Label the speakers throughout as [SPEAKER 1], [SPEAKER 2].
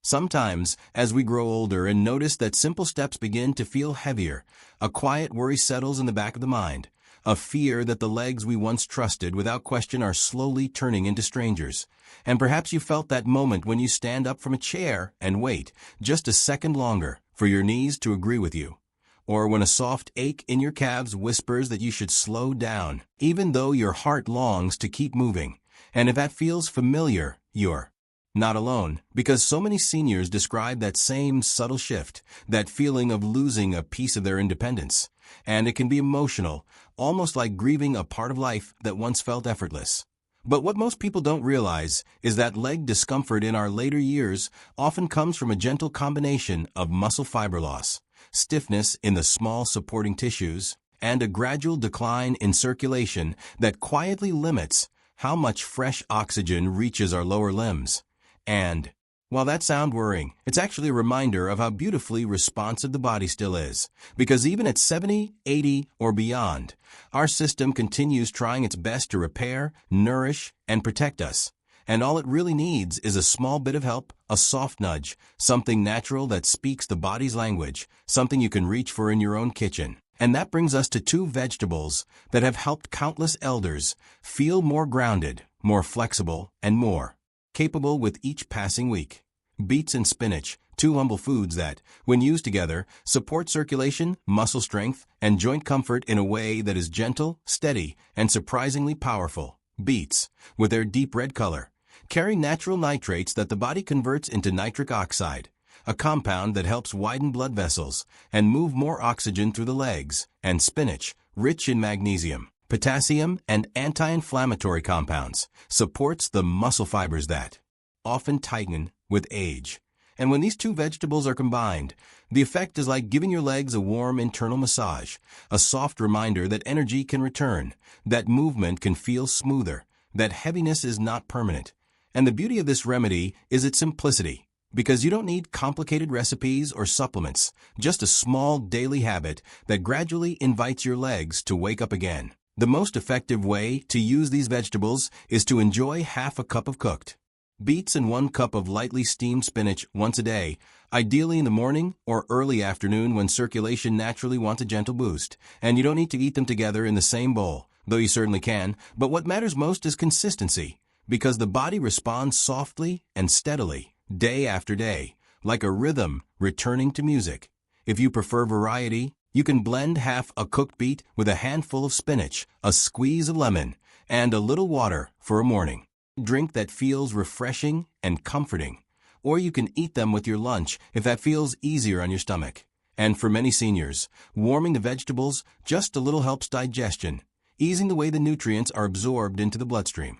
[SPEAKER 1] Sometimes, as we grow older and notice that simple steps begin to feel heavier, a quiet worry settles in the back of the mind, a fear that the legs we once trusted without question are slowly turning into strangers. And perhaps you felt that moment when you stand up from a chair and wait just a second longer for your knees to agree with you. Or when a soft ache in your calves whispers that you should slow down, even though your heart longs to keep moving. And if that feels familiar, you're not alone, because so many seniors describe that same subtle shift, that feeling of losing a piece of their independence. And it can be emotional, almost like grieving a part of life that once felt effortless. But what most people don't realize is that leg discomfort in our later years often comes from a gentle combination of muscle fiber loss, stiffness in the small supporting tissues, and a gradual decline in circulation that quietly limits how much fresh oxygen reaches our lower limbs. And while that sounds worrying, it's actually a reminder of how beautifully responsive the body still is. Because even at 70, 80, or beyond, our system continues trying its best to repair, nourish, and protect us. And all it really needs is a small bit of help, a soft nudge, something natural that speaks the body's language, something you can reach for in your own kitchen. And that brings us to two vegetables that have helped countless elders feel more grounded, more flexible, and more capable with each passing week. Beets and spinach, two humble foods that, when used together, support circulation, muscle strength, and joint comfort in a way that is gentle, steady, and surprisingly powerful. Beets, with their deep red color, carry natural nitrates that the body converts into nitric oxide, a compound that helps widen blood vessels and move more oxygen through the legs. And spinach, rich in magnesium, potassium, and anti-inflammatory compounds, supports the muscle fibers that often tighten with age. And when these two vegetables are combined, the effect is like giving your legs a warm internal massage, a soft reminder that energy can return, that movement can feel smoother, that heaviness is not permanent. And the beauty of this remedy is its simplicity, because you don't need complicated recipes or supplements, just a small daily habit that gradually invites your legs to wake up again. The most effective way to use these vegetables is to enjoy half a cup of cooked beets and 1 cup of lightly steamed spinach once a day, ideally in the morning or early afternoon when circulation naturally wants a gentle boost. And you don't need to eat them together in the same bowl, though you certainly can. But what matters most is consistency, because the body responds softly and steadily, day after day, like a rhythm returning to music. If you prefer variety, you can blend half a cooked beet with a handful of spinach, a squeeze of lemon, and a little water for a morning drink that feels refreshing and comforting. Or you can eat them with your lunch if that feels easier on your stomach. And for many seniors, warming the vegetables just a little helps digestion, easing the way the nutrients are absorbed into the bloodstream.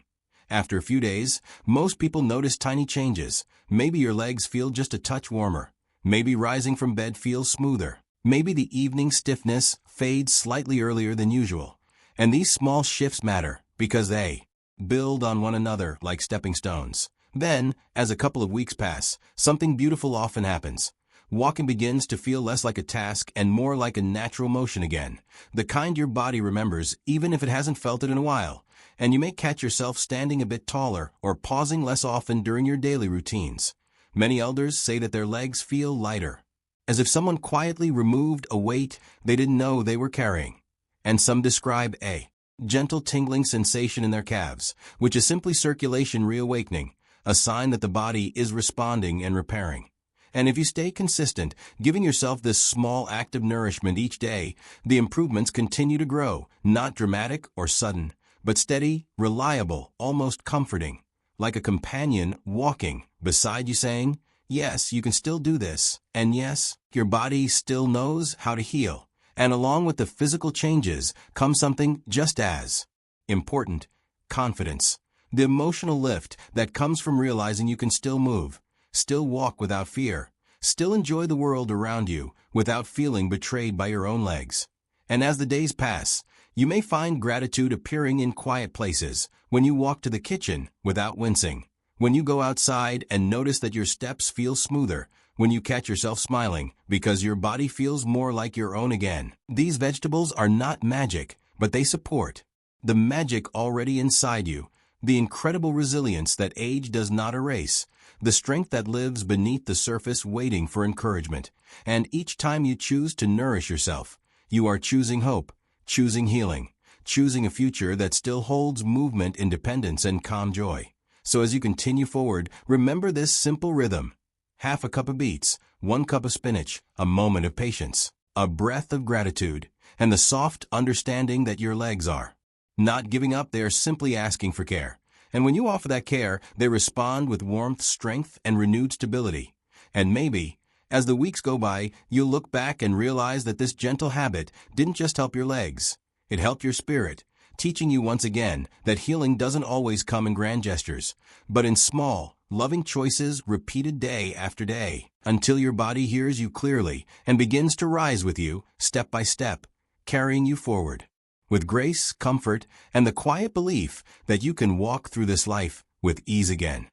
[SPEAKER 1] After a few days, most people notice tiny changes. Maybe your legs feel just a touch warmer. Maybe rising from bed feels smoother. Maybe the evening stiffness fades slightly earlier than usual. And these small shifts matter because they build on one another like stepping stones. Then, as a couple of weeks pass, something beautiful often happens. Walking begins to feel less like a task and more like a natural motion again, the kind your body remembers even if it hasn't felt it in a while. And you may catch yourself standing a bit taller or pausing less often during your daily routines. Many elders say that their legs feel lighter, as if someone quietly removed a weight they didn't know they were carrying. And some describe a gentle tingling sensation in their calves, which is simply circulation reawakening, a sign that the body is responding and repairing. And if you stay consistent, giving yourself this small act of nourishment each day, the improvements continue to grow, not dramatic or sudden, but steady, reliable, almost comforting, like a companion walking beside you saying, yes, you can still do this, and yes, your body still knows how to heal. And along with the physical changes comes something just as important: confidence. The emotional lift that comes from realizing you can still move, still walk without fear, still enjoy the world around you without feeling betrayed by your own legs. And as the days pass, you may find gratitude appearing in quiet places, when you walk to the kitchen without wincing, when you go outside and notice that your steps feel smoother, when you catch yourself smiling because your body feels more like your own again. These vegetables are not magic, but they support the magic already inside you, the incredible resilience that age does not erase, the strength that lives beneath the surface waiting for encouragement. And each time you choose to nourish yourself, you are choosing hope, choosing healing, choosing a future that still holds movement, independence, and calm joy. So as you continue forward, remember this simple rhythm. Half a cup of beets, 1 cup of spinach, a moment of patience, a breath of gratitude, and the soft understanding that your legs are not giving up. They are simply asking for care. And when you offer that care, they respond with warmth, strength, and renewed stability. And maybe, as the weeks go by, you'll look back and realize that this gentle habit didn't just help your legs. It helped your spirit, teaching you once again that healing doesn't always come in grand gestures, but in small, loving choices repeated day after day, until your body hears you clearly and begins to rise with you, step by step, carrying you forward with grace, comfort, and the quiet belief that you can walk through this life with ease again.